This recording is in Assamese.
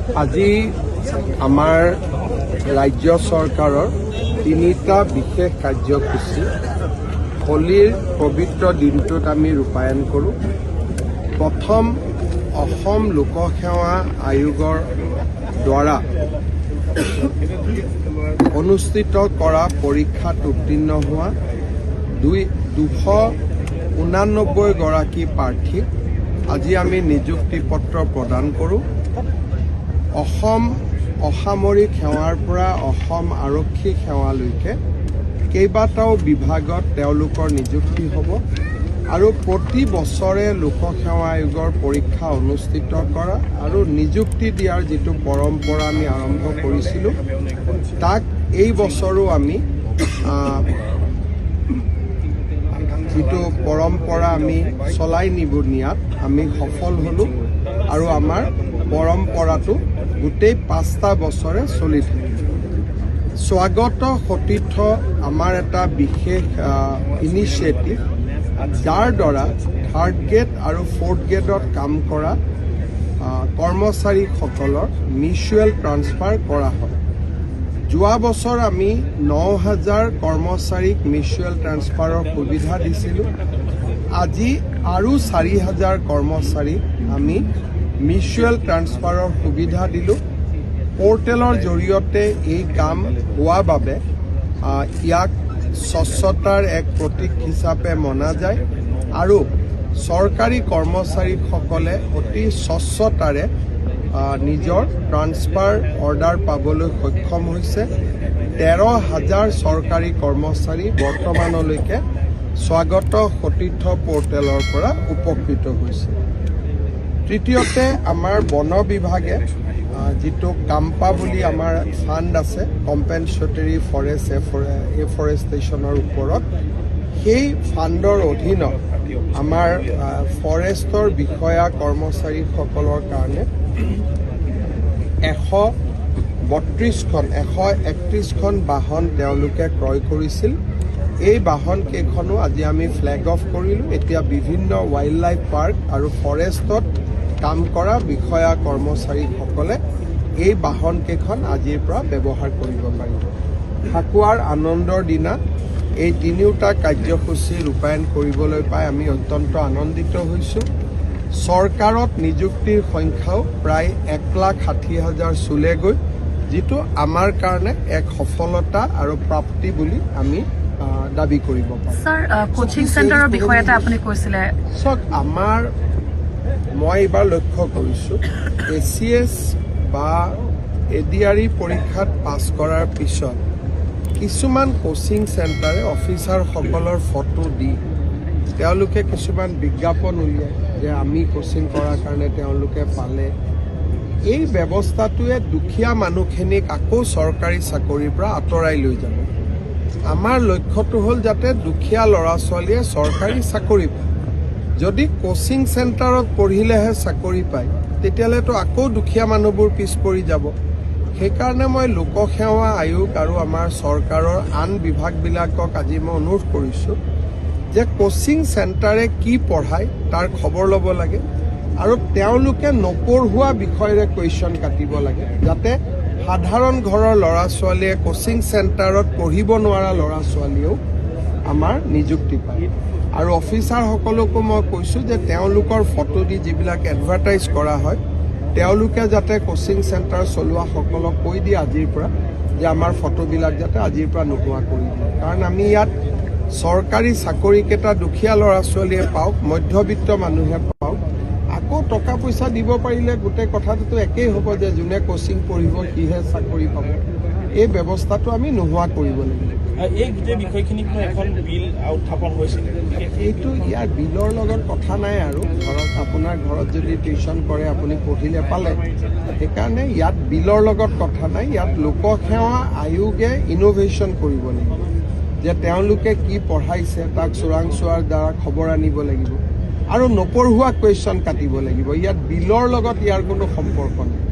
আজি আমাৰ ৰাজ্য চৰকাৰৰ তিনিটা বিশেষ কাৰ্যসূচী হোলীৰ পবিত্ৰ দিনটোত আমি ৰূপায়ণ কৰোঁ। প্ৰথম, অসম লোকসেৱা আয়োগৰ দ্বাৰা অনুষ্ঠিত কৰা পৰীক্ষাত উত্তীৰ্ণ হোৱা 289 গৰাকী প্ৰাৰ্থীক আজি আমি নিযুক্তি পত্ৰ প্ৰদান কৰোঁ। অসম অসামৰিক সেৱাৰ পৰা অসম আৰক্ষী সেৱালৈকে কেইবাটাও বিভাগত তেওঁলোকৰ নিযুক্তি হ'ব আৰু প্ৰতি বছৰে লোকসেৱা আয়োগৰ পৰীক্ষা অনুষ্ঠিত কৰা আৰু নিযুক্তি দিয়াৰ যিটো পৰম্পৰা আমি আৰম্ভ কৰিছিলোঁ তাক এই বছৰো আমি যিটো পৰম্পৰা আমি চলাই নিয়াত আমি সফল হ'লোঁ আৰু আমাৰ পৰম্পৰাটো গোটেই 5টা বছৰে চলি থাকে। স্বাগত সতীৰ্থ আমাৰ এটা বিশেষ ইনিচিয়েটিভ, যাৰ দ্বাৰা 3rd গ্ৰেড আৰু 4th গ্ৰেডত কাম কৰা কৰ্মচাৰীসকলৰ মিউচুৱেল ট্ৰান্সফাৰ কৰা হয়। যোৱা বছৰ আমি 9,000 কৰ্মচাৰীক মিউচুৱেল ট্ৰান্সফাৰৰ সুবিধা দিছিলোঁ। আজি আৰু 4,000 কৰ্মচাৰীক আমি মিউচুৱেল ট্ৰান্সফাৰৰ সুবিধা দিলোঁ। পৰ্টেলৰ জৰিয়তে এই কাম হোৱা বাবে ইয়াক স্বচ্ছতাৰ এক প্ৰতীক হিচাপে মনা যায় আৰু চৰকাৰী কৰ্মচাৰীসকলে অতি স্বচ্ছতাৰে নিজৰ ট্ৰান্সফাৰ অৰ্ডাৰ পাবলৈ সক্ষম হৈছে। 13,000 চৰকাৰী কৰ্মচাৰী বৰ্তমানলৈকে স্বাগত সতীৰ্থ পৰ্টেলৰ পৰা উপকৃত হৈছে। তৃতীয়তে, আমাৰ বন বিভাগে যিটো কাম্পা বুলি আমাৰ ফাণ্ড আছে কম্পেনচেটৰী ফৰেষ্ট এফৰেষ্টেশ্যনৰ ওপৰত, সেই ফাণ্ডৰ অধীনত আমাৰ ফৰেষ্টৰ বিষয়া কৰ্মচাৰীসকলৰ কাৰণে 131খন বাহন তেওঁলোকে ক্ৰয় কৰিছিল। এই বাহনকেইখনো আজি আমি ফ্লেগ অফ কৰিলোঁ। এতিয়া বিভিন্ন ৱাইল্ড লাইফ পাৰ্ক আৰু ফৰেষ্টত কাম কৰা বিষয়া কৰ্মচাৰীসকলে এই বাহনকেইখন আজিৰ পৰা ব্যৱহাৰ কৰিব পাৰিব। ফাকুৱাৰ আনন্দৰ দিনা এই তিনিওটা কাৰ্যসূচী ৰূপায়ণ কৰিবলৈ পাই আমি অত্যন্ত আনন্দিত হৈছোঁ। চৰকাৰত নিযুক্তিৰ সংখ্যাও প্ৰায় 1,60,000 চুলেগৈ, যিটো আমাৰ কাৰণে এক সফলতা আৰু প্ৰাপ্তি বুলি আমি দাবী কৰিব পাৰোঁ। স্যাৰ, কোচিং চেণ্টাৰৰ বিষয়ে এটা আপুনি কৈছিলে। চাওক, মই এইবাৰ লক্ষ্য কৰিছোঁ ACS বা ADRE পৰীক্ষাত পাছ কৰাৰ পিছত কিছুমান কোচিং চেণ্টাৰে অফিচাৰসকলৰ ফটো দি তেওঁলোকে কিছুমান বিজ্ঞাপন উলিয়ায় যে আমি কোচিং কৰাৰ কাৰণে তেওঁলোকে পালে। এই ব্যৱস্থাটোৱে দুখীয়া মানুহখিনিক আকৌ চৰকাৰী চাকৰিৰ পৰা আঁতৰাই লৈ যাব। আমাৰ লক্ষ্যটো হ'ল যাতে দুখীয়া ল'ৰা ছোৱালীয়ে চৰকাৰী চাকৰি পায়। যদি কোচিং চেণ্টাৰত পঢ়িলেহে চাকৰি পায় তেতিয়াহ'লেতো আকৌ দুখীয়া মানুহবোৰ পিছ পৰি যাব। সেইকাৰণে মই লোকসেৱা আয়োগ আৰু আমাৰ চৰকাৰৰ আন বিভাগবিলাকক আজি মই অনুৰোধ কৰিছোঁ যে কোচিং চেণ্টাৰে কি পঢ়ায় তাৰ খবৰ ল'ব লাগে আৰু তেওঁলোকে নপঢ়োৱা বিষয়েৰে কুৱেশ্যন কাটিব লাগে, যাতে সাধাৰণ ঘৰৰ ল'ৰা ছোৱালীয়ে কোচিং চেণ্টাৰত পঢ়িব নোৱাৰা ল'ৰা ছোৱালীয়েও আমাৰ নিযুক্তি পায়। আৰু অফিচাৰসকলকো মই কৈছোঁ যে তেওঁলোকৰ ফটো দি যিবিলাক এডভাৰটাইজ কৰা হয় তেওঁলোকে যাতে কোচিং চেণ্টাৰ চলোৱাসকলক কৈ দিয়ে আজিৰ পৰা যে আমাৰ ফটোবিলাক যাতে আজিৰ পৰা নোহোৱা কৰি দিয়ে। কাৰণ আমি ইয়াত চৰকাৰী চাকৰিকেইটা দুখীয়া ল'ৰা ছোৱালীয়ে পাওক, মধ্যবিত্ত মানুহে পাওক, আকৌ টকা পইচা দিব পাৰিলে গোটেই কথাটোতো একেই হ'ব যে যোনে কোচিং পঢ়িব সিহে চাকৰি পাব। এই ব্যৱস্থাটো আমি নোহোৱা কৰিব লাগিব। এই গোটেই বিষয়খিনিক এখন বিল উত্থাপন হৈছিল। এইটো ইয়াৰ বিলৰ লগত কথা নাই আৰু ধৰক আপোনাৰ ঘৰত যদি টিউশ্যন কৰে আপুনি পঢ়িলে পালে, সেইকাৰণে ইয়াত বিলৰ লগত কথা নাই। ইয়াত লোকসেৱা আয়োগে ইনোভেশ্যন কৰিব লাগিব যে তেওঁলোকে কি পঢ়াইছে তাক চোৰাংচোৱাৰ দ্বাৰা খবৰ আনিব লাগিব আৰু নপঢ়োৱা কুৱেশ্যন কাটিব লাগিব। ইয়াত বিলৰ লগত ইয়াৰ কোনো সম্পৰ্ক নাই।